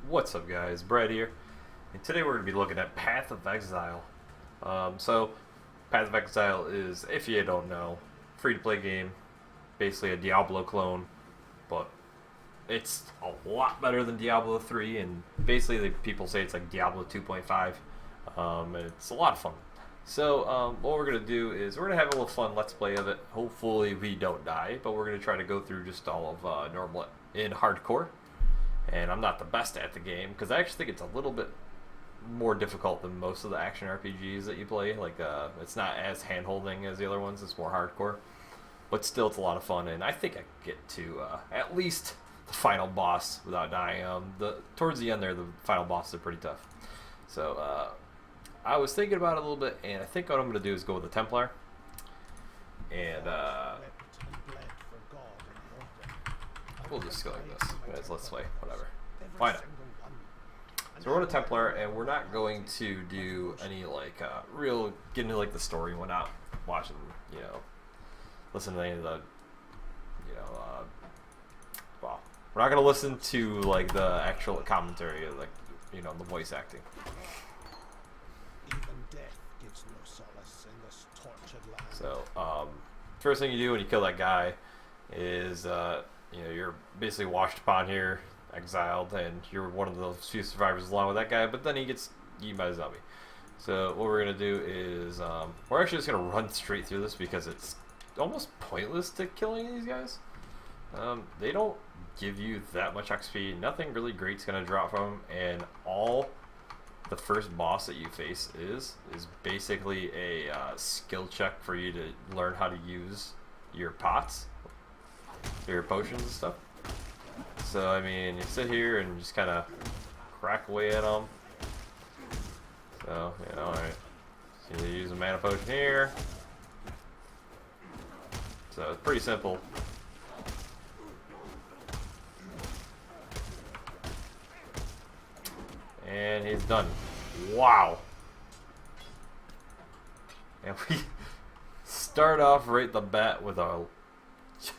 What's up, guys? Brad here, and today we're going to be looking at Path of Exile. So, Path of Exile is, if you don't know, free-to-play game, basically a Diablo clone, but it's a lot better than Diablo 3, and basically people say it's like Diablo 2.5, and it's a lot of fun. So, what we're going to do is we're going to have a little fun let's play of it. Hopefully we don't die, but we're going to try to go through just all of normal in hardcore. And I'm not the best at the game because I actually think it's a little bit more difficult than most of the action RPGs that you play. Like, it's not as hand-holding as the other ones. It's more hardcore, but still, it's a lot of fun. And I think I can get to at least the final boss without dying. Towards the end there, the final bosses are pretty tough. So I was thinking about it a little bit, and I think what I'm going to do is go with the Templar. And we'll just go like this. Let's play, whatever. Why not? So we're on a Templar, and we're not going to do any like get into like the story. We're not watching, listen to any of the, well, we're not gonna listen to like the actual commentary, or, like, the voice acting. Even death gives no solace in this tortured land. So, first thing you do when you kill that guy is you're basically washed upon here, exiled, and you're one of those few survivors along with that guy, but then he gets eaten by a zombie. So what we're going to do is we're actually just going to run straight through this because it's almost pointless to kill any of these guys. They don't give you that much XP. Nothing really great's going to drop from them, and all the first boss that you face is basically a skill check for you to learn how to use your pots, your potions and stuff. So, I mean, you sit here and just kind of crack away at them. So, alright. So you use a mana potion here. So, it's pretty simple. And he's done. Wow. And we start off right at the bat with our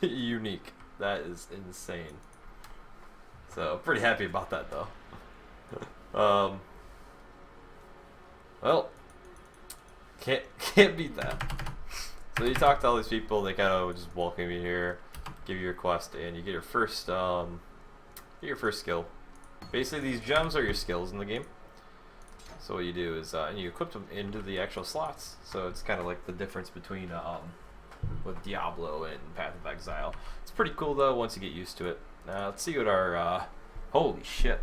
unique. That is insane. So, pretty happy about that, though. Well, can't beat that. So you talk to all these people, they kind of just welcome you here, give you your quest, and you get your first skill. Basically, these gems are your skills in the game. So what you do is you equip them into the actual slots. So it's kind of like the difference between with Diablo and Path of Exile. It's pretty cool though once you get used to it. Let's see what our holy shit.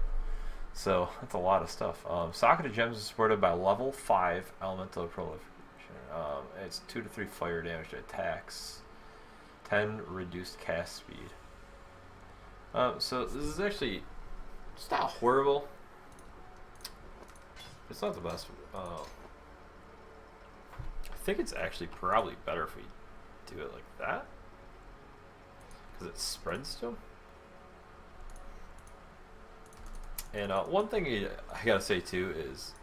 So that's a lot of stuff. Socket of Gems is supported by level 5 elemental proliferation. It's 2 to 3 fire damage to attacks, 10 reduced cast speed. So this is actually, it's not horrible. It's not the best. I think it's actually probably better if we do it like that, because it spreads to them. And one thing I gotta say too is,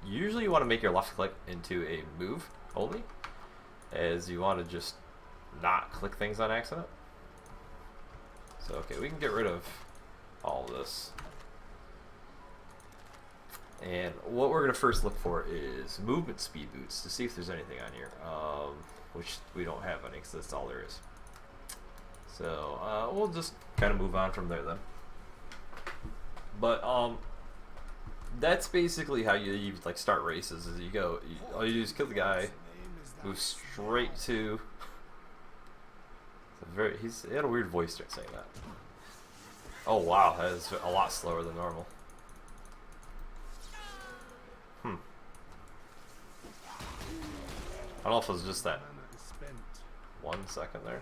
usually you want to make your left click into a move only, as you want to just not click things on accident. So okay, we can get rid of all of this. And what we're gonna first look for is movement speed boots to see if there's anything on here, which we don't have any because that's all there is. So we'll just kind of move on from there then. But that's basically how you like start races. Is you go, all you do is kill the guy, move straight to. He had a weird voice during saying that. Oh wow, that is a lot slower than normal. I don't know if it was just that 1 second there.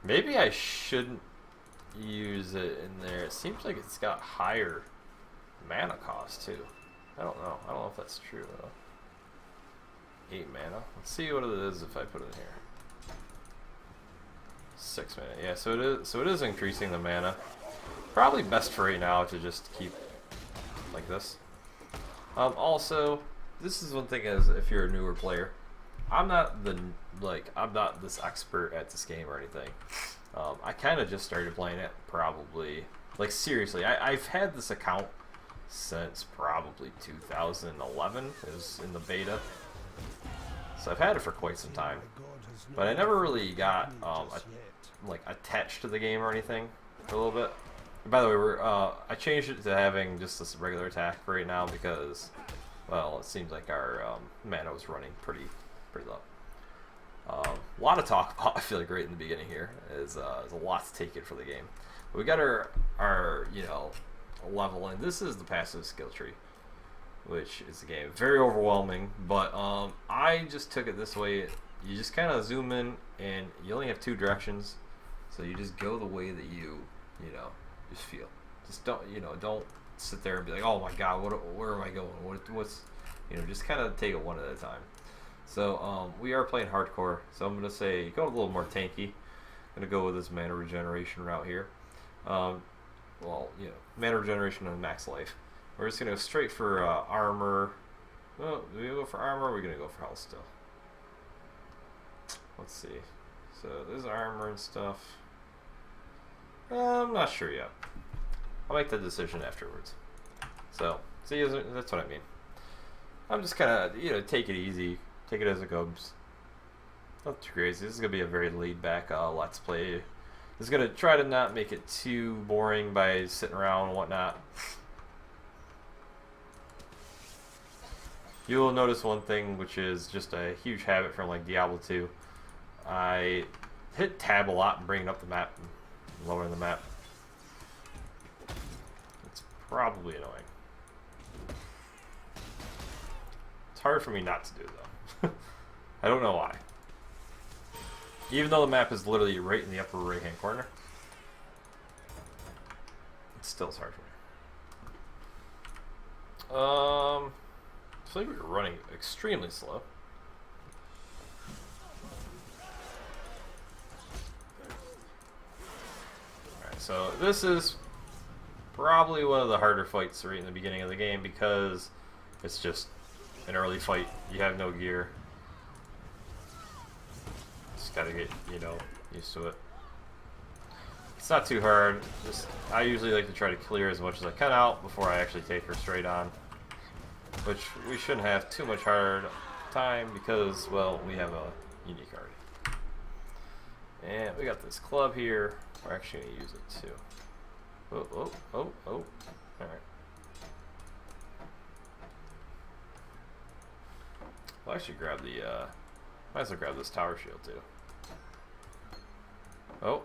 Maybe I shouldn't use it in there. It seems like it's got higher mana cost too. I don't know. I don't know if that's true though. 8 mana. Let's see what it is if I put it in here. 6 mana. Yeah, so it is increasing the mana. Probably best for right now to just keep like this. Also, this is one thing, is if you're a newer player, I'm not this expert at this game or anything. I kind of just started playing it probably Like seriously, I've had this account since probably 2011. It was in the beta, so I've had it for quite some time. But I never really got like attached to the game or anything for a little bit. And by the way, I changed it to having just this regular attack for right now because, well, it seems like our mana was running pretty low. A lot of talk about, I feel like right in the beginning here is there's a lot to take in for the game. But we got our you know, level, and this is the passive skill tree, which is the game very overwhelming. But I just took it this way. You just kind of zoom in, and you only have two directions, so you just go the way that you know, just feel. Just don't sit there and be like, oh my god, where am I going? What's you know, just kind of take it one at a time. So we are playing hardcore, so I'm gonna say go a little more tanky. I'm gonna go with this mana regeneration route here. Well, you know, mana regeneration and max life. We're just gonna go straight for armor. Oh, do we go for armor? Or are we gonna go for health still? Let's see. So there's armor and stuff. I'm not sure yet. I'll make the decision afterwards. So, see, that's what I mean. I'm just kind of, you know, take it easy. Take it as it goes. Not too crazy. This is going to be a very laid-back Let's Play. This is going to try to not make it too boring by sitting around and whatnot. You'll notice one thing, which is just a huge habit from like Diablo 2. I hit tab a lot and bringing up the map and lowering the map. It's probably annoying. It's hard for me not to do though. I don't know why. Even though the map is literally right in the upper right hand corner, it still is hard for me. I feel like we're running extremely slow. Alright, so this is probably one of the harder fights right in the beginning of the game because it's just an early fight. You have no gear. Just gotta get, you know, used to it. It's not too hard. Just I usually like to try to clear as much as I can out before I actually take her straight on. Which we shouldn't have too much hard time because, well, we have a unique already. And we got this club here. We're actually going to use it too. Oh. Alright. I'll actually grab the, might as well grab this tower shield too. Oh,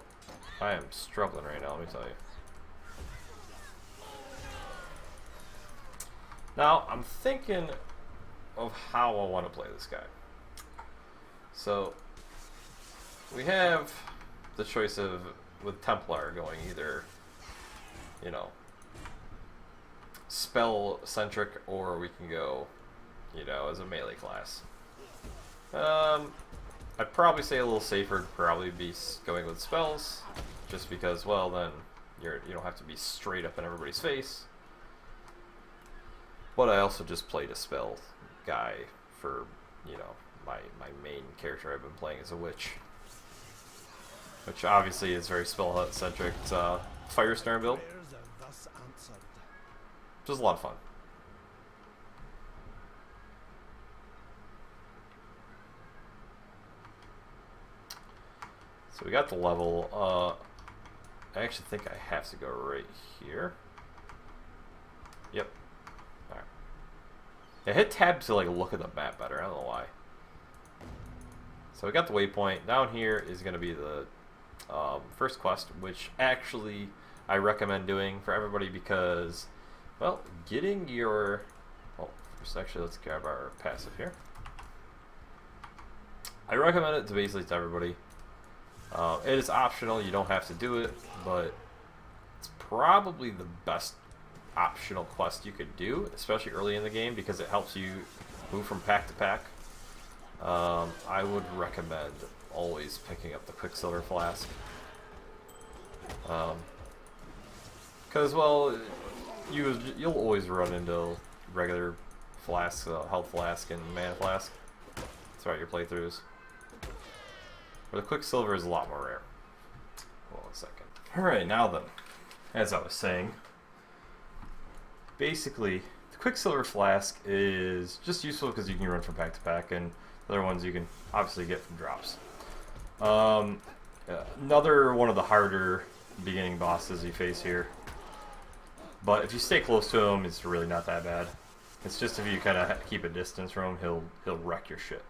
I am struggling right now, let me tell you. Now, I'm thinking of how I want to play this guy. So, we have the choice of, with Templar, going either, you know, spell-centric, or we can go, you know, as a melee class. I'd probably say a little safer to probably be going with spells, just because, well, then you don't have to be straight up in everybody's face. But I also just played a spell guy for, you know, my main character I've been playing as a witch. Which obviously is very spell centric. It's a Firestorm build. Which is a lot of fun. So we got the level. I actually think I have to go right here. Yep. Alright. I hit tab to like look at the map better. I don't know why. So we got the waypoint. Down here is going to be the first quest, which actually I recommend doing for everybody because, well, getting your... Well, first actually let's grab our passive here. I recommend it to basically to everybody. It is optional, you don't have to do it, but it's probably the best optional quest you could do, especially early in the game, because it helps you move from pack to pack. I would recommend always picking up the Quicksilver Flask. Because, well, you'll always run into regular flasks, health flask and mana flask throughout your playthroughs. But the Quicksilver is a lot more rare. Hold on a second. Alright, now then. as I was saying, basically, the Quicksilver Flask is just useful because you can run from pack to pack, and the other ones you can obviously get from drops. Another one of the harder beginning bosses you face here. But if you stay close to him, it's really not that bad. It's just if you kind of keep a distance from him, he'll wreck your shit.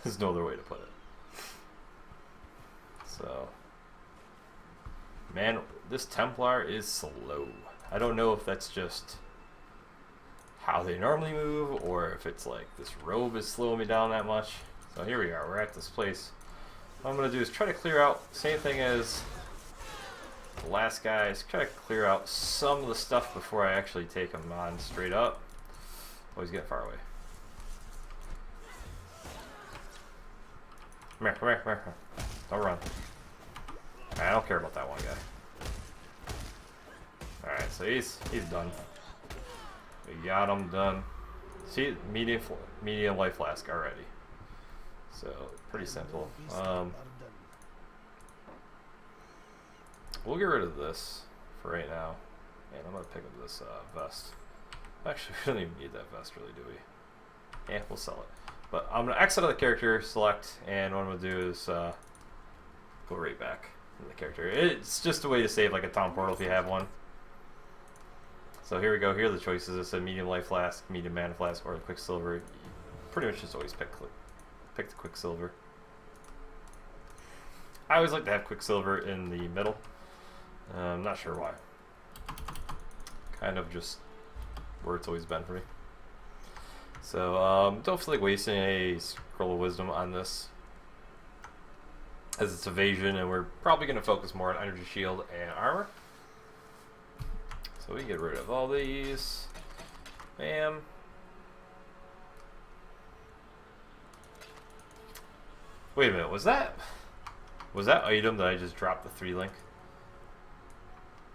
There's no other way to put it. So, man, this Templar is slow. I don't know if that's just how they normally move, or if it's like this robe is slowing me down that much. So here we are, we're at this place. What I'm going to do is try to clear out, same thing as the last guy, is try to clear out some of the stuff before I actually take him on straight up. Oh, he's getting far away. Come here, come here, come here. Don't run. I don't care about that one guy. Alright, so he's done. We got him done. See, medium life flask already. So, pretty simple. We'll get rid of this for right now. And I'm going to pick up this vest. Actually, we don't even need that vest, really, do we? Yeah, we'll sell it. But I'm going to exit out of the character, select, and what I'm going to do is go right back in the character. It's just a way to save like a town portal if you have one. So here we go. Here are the choices. It's a medium life flask, medium mana flask, or a Quicksilver. You pretty much just always pick the Quicksilver. I always like to have Quicksilver in the middle. I'm not sure why. Kind of just where it's always been for me. So don't feel like wasting a Scroll of Wisdom on this, as it's evasion, and we're probably going to focus more on energy shield and armor. So we get rid of all these. Bam. Wait a minute, was that item that I just dropped the 3 link?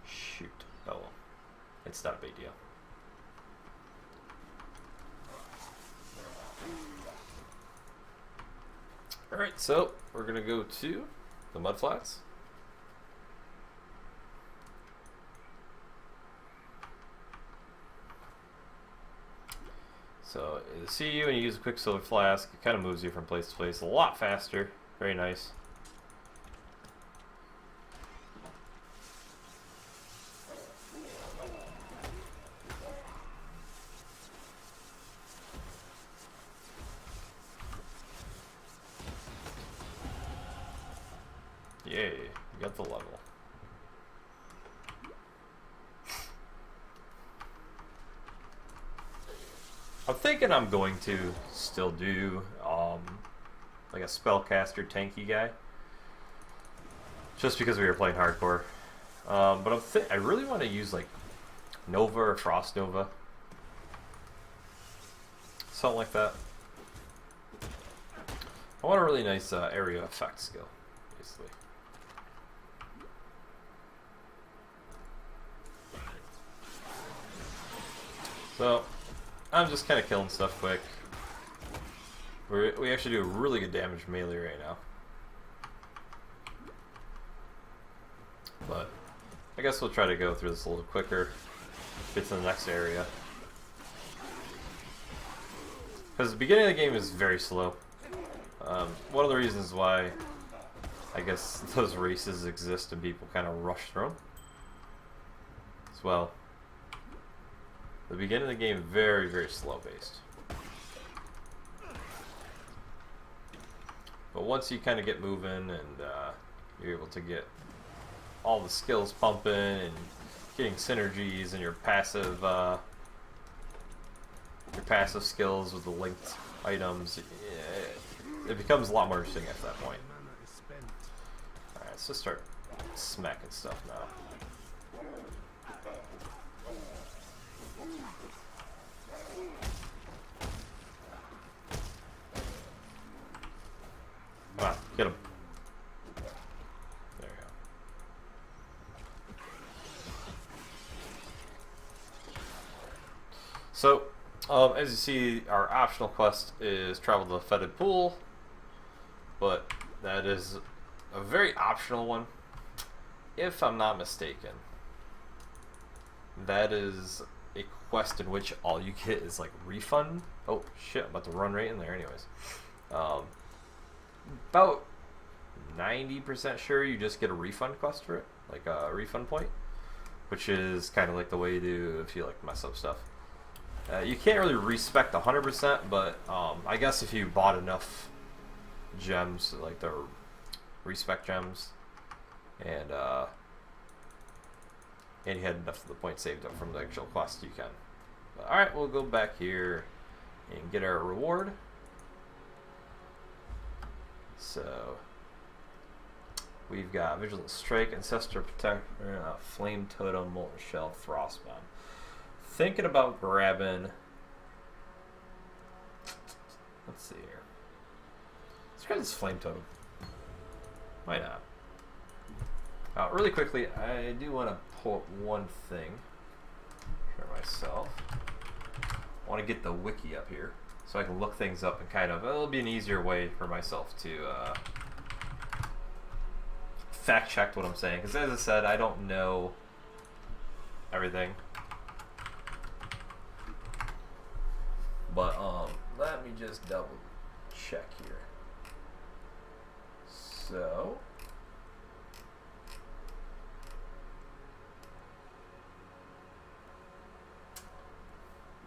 Shoot. Oh well. It's not a big deal. Alright, so we're gonna go to the mud flats. So you see when you use a Quicksilver Flask, it kind of moves you from place to place a lot faster. Very nice. Yay, we got the level. I'm thinking I'm going to still do like a spellcaster tanky guy, just because we were playing hardcore. But I really want to use like Nova or Frost Nova, something like that. I want a really nice area effect skill, basically. So I'm just kind of killing stuff quick. We actually do really good damage melee right now. But I guess we'll try to go through this a little quicker, get to the next area. Because the beginning of the game is very slow. One of the reasons why I guess those races exist and people kind of rush through them as well. The beginning of the game very, very slow paced. But once you kind of get moving and you're able to get all the skills pumping and getting synergies and your passive skills with the linked items, it becomes a lot more interesting after that point. Alright, let's just start smacking stuff now. Come on, get him. There you go. So, as you see, our optional quest is travel to the Fetid Pool, but that is a very optional one, if I'm not mistaken. that is a quest in which all you get is like refund. Oh shit, I'm about to run right in there anyways. About 90% sure you just get a refund quest for it, like a refund point, which is kind of like the way you do if you like mess up stuff. You can't really respect 100%, but I guess if you bought enough gems, like the respect gems, and you had enough of the points saved up from the actual quest, you can. Alright, we'll go back here and get our reward. So we've got Vigilant Strike, Ancestor Protector, Flame Totem, Molten Shell, Frostbomb. Thinking about grabbing. Let's see here. Let's grab this Flame Totem. Why not? Really quickly, I do want to pull up one thing for myself. I want to get the wiki up here so I can look things up and kind of, it'll be an easier way for myself to fact check what I'm saying, because as I said, I don't know everything. But let me just double check here. So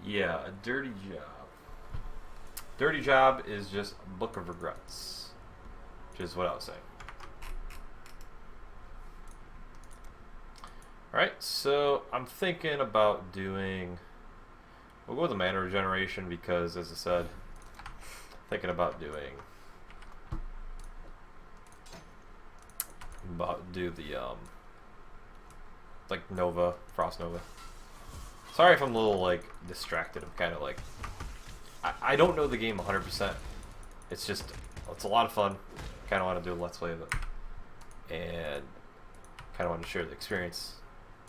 yeah, a dirty job. Dirty job is just a book of regrets, which is what I was saying. Alright, so I'm thinking about doing, we'll go with the mana regeneration because, as I said, thinking about doing, do the, like Nova, Frost Nova. Sorry if I'm a little, like, distracted. I'm kind of like, I don't know the game 100%. It's just, it's a lot of fun. Kind of want to do a Let's Play of it. And kind of want to share the experience.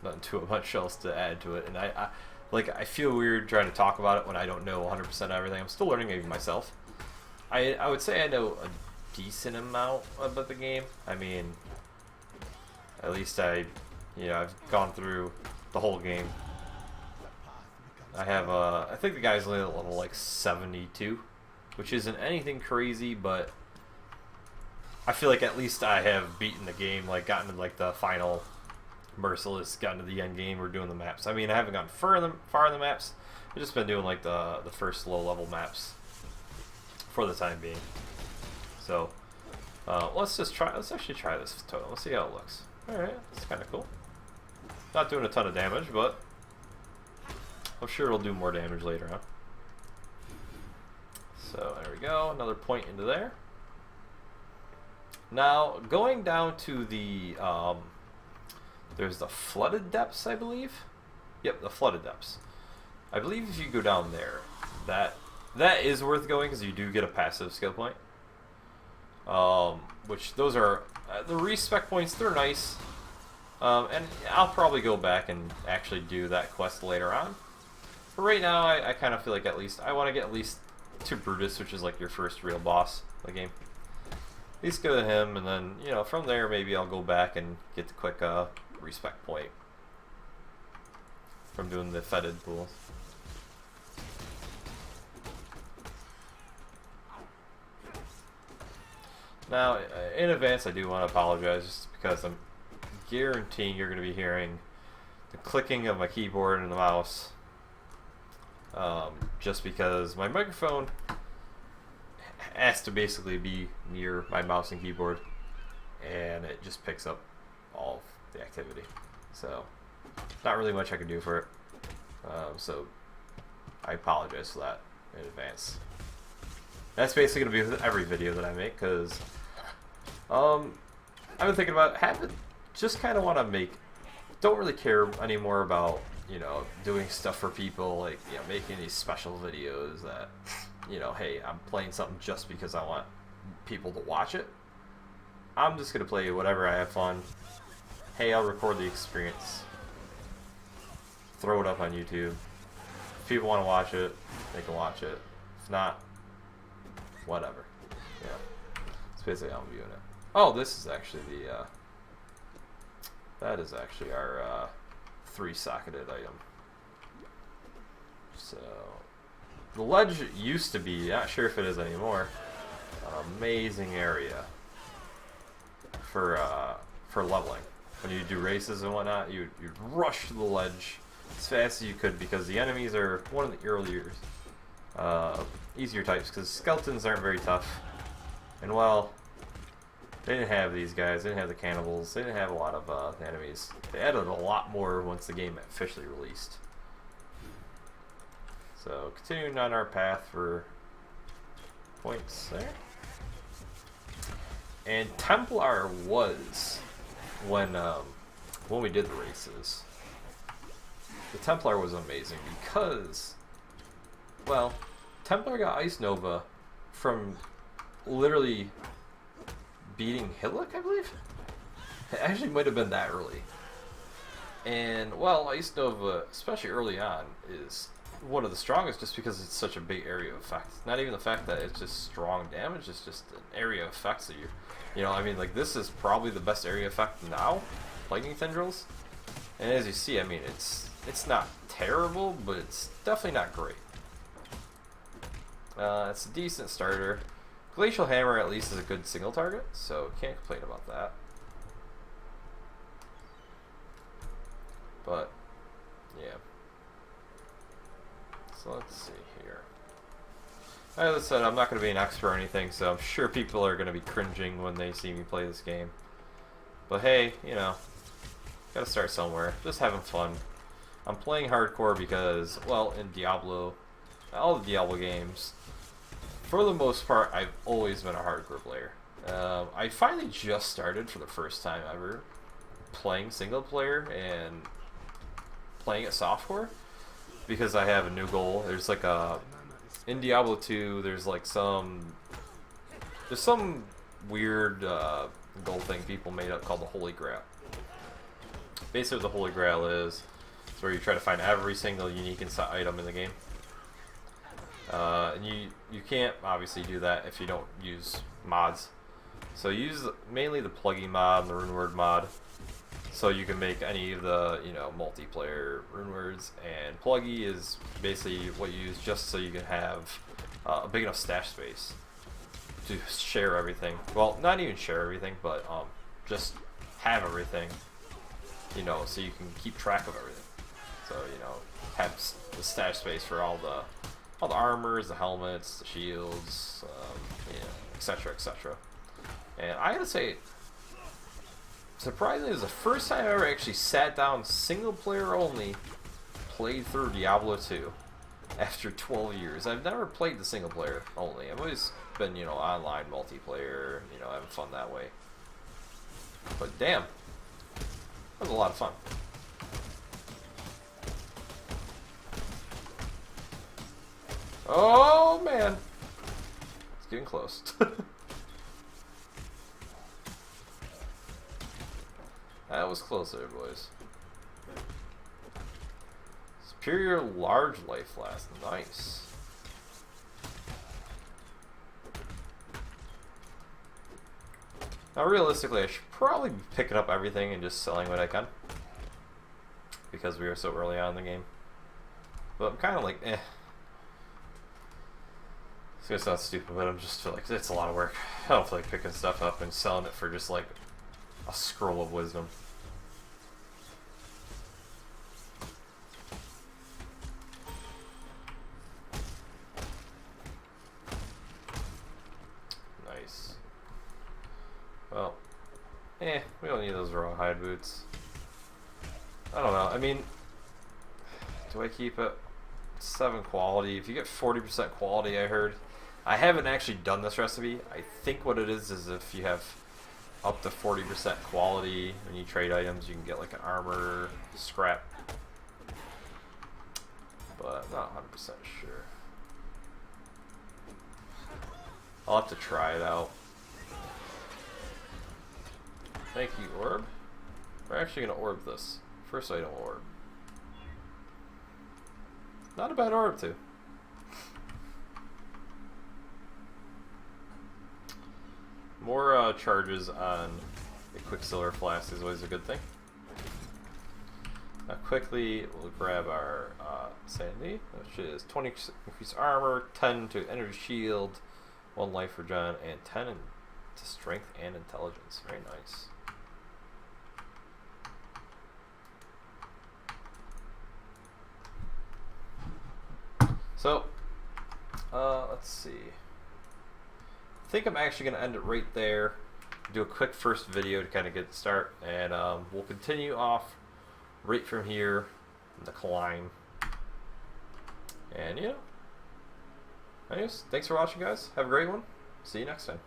Nothing too much else to add to it. And I feel weird trying to talk about it when I don't know 100% of everything. I'm still learning even myself. I would say I know a decent amount about the game. I mean, at least I've gone through the whole game. I have, I think the guy's only at level like 72, which isn't anything crazy, but I feel like at least I have beaten the game, like gotten to like the final Merciless, gotten to the end game. We're doing the maps. I mean, I haven't gotten far in the maps. I've just been doing like the first low level maps for the time being. So let's actually try this totem. Let's see how it looks. Alright, that's kind of cool. Not doing a ton of damage, but I'm sure it'll do more damage later on. So there we go, another point into there. Now, going down to the, there's the Flooded Depths, I believe? Yep, the Flooded Depths. I believe if you go down there, that is worth going because you do get a passive skill point. Which those are, the respec points, they're nice. And I'll probably go back and actually do that quest later on. But right now, I kind of feel like at least, I want to get at least to Brutus, which is like your first real boss of the game. At least go to him, and then, you know, from there, maybe I'll go back and get the quick respec point from doing the fetid pools. Now, in advance, I do want to apologize just because I'm guaranteeing you're going to be hearing the clicking of my keyboard and the mouse. Just because my microphone has to basically be near my mouse and keyboard, and it just picks up all of the activity. So, not really much I can do for it. So, I apologize for that in advance. That's basically going to be with every video that I make, because I've been thinking about just kind of want to make, don't really care anymore about, you know, doing stuff for people, like, you know, making these special videos that, you know, hey, I'm playing something just because I want people to watch it. I'm just going to play whatever I have fun. Hey, I'll record the experience. Throw it up on YouTube. If people want to watch it, they can watch it. If not, whatever. Yeah. That's basically how I'm viewing it. Oh, this is actually the, that is actually our, 3-socketed item. So the ledge used to be, not sure if it is anymore, an amazing area for leveling. When you do races and whatnot, you'd rush to the ledge as fast as you could because the enemies are one of the earlier, easier types because skeletons aren't very tough. And well, they didn't have these guys, they didn't have the cannibals, they didn't have a lot of enemies. They added a lot more once the game officially released. So continuing on our path for points there. And Templar was when we did the races. The Templar was amazing because, well, Templar got Ice Nova from literally beating Hillock, I believe? It actually might have been that early. And, well, Ice Nova, especially early on, is one of the strongest just because it's such a big area of effect. Not even the fact that it's just strong damage, it's just an area of effects that you know, I mean, like, this is probably the best area effect now, Lightning Tendrils. And as you see, I mean, it's not terrible, but it's definitely not great. It's a decent starter. Glacial Hammer at least is a good single target, so can't complain about that. But, yeah. So let's see here. As I said, I'm not going to be an expert or anything, so I'm sure people are going to be cringing when they see me play this game. But hey, you know, gotta start somewhere. Just having fun. I'm playing hardcore because, well, in Diablo, all the Diablo games, for the most part, I've always been a hardcore player. I finally just started for the first time ever playing single player and playing it softcore because I have a new goal. There's like in Diablo 2, there's like some weird goal thing people made up called the Holy Grail. Basically what the Holy Grail is where you try to find every single unique item in the game. And you can't obviously do that if you don't use mods. So use mainly the plugin mod and the runeword mod. So you can make any of the, you know, multiplayer runewords, and pluggy is basically what you use just so you can have a big enough stash space to share everything. Well, not even share everything, but just have everything, you know, so you can keep track of everything. So, you know, have the stash space for all the armors, the helmets, the shields, you know, etc., etc. And I gotta say, surprisingly, it was the first time I ever actually sat down single player only, played through Diablo 2 after 12 years. I've never played the single player only. I've always been, you know, online multiplayer, you know, having fun that way. But damn, that was a lot of fun. Oh man, it's getting close. That was close there, boys. Superior large life last. Nice. Now, realistically, I should probably be picking up everything and just selling what I can, because we are so early on in the game. But I'm kind of like, eh. It's gonna sound stupid, but I'm just feel like it's a lot of work. I don't feel like picking stuff up and selling it for just like a scroll of wisdom. Nice. Well, we don't need those rawhide boots. I don't know. I mean, do I keep it 7 quality? If you get 40% quality, I heard. I haven't actually done this recipe. I think what it is if you have up to 40% quality when you trade items, you can get like an armor scrap. But I'm not 100% sure. I'll have to try it out. Thank you, orb. We're actually going to orb this. First item orb. Not a bad orb, too. More charges on a Quicksilver flask is always a good thing. Quickly, we'll grab our sanity, which is 20 increased armor, 10 to energy shield, 1 life for John, and 10 to strength and intelligence. Very nice. So, let's see. I think I'm actually going to end it right there. Do a quick first video to kind of get the start, and we'll continue off right from here in the climb. And yeah. Anyways, thanks for watching, guys. Have a great one. See you next time.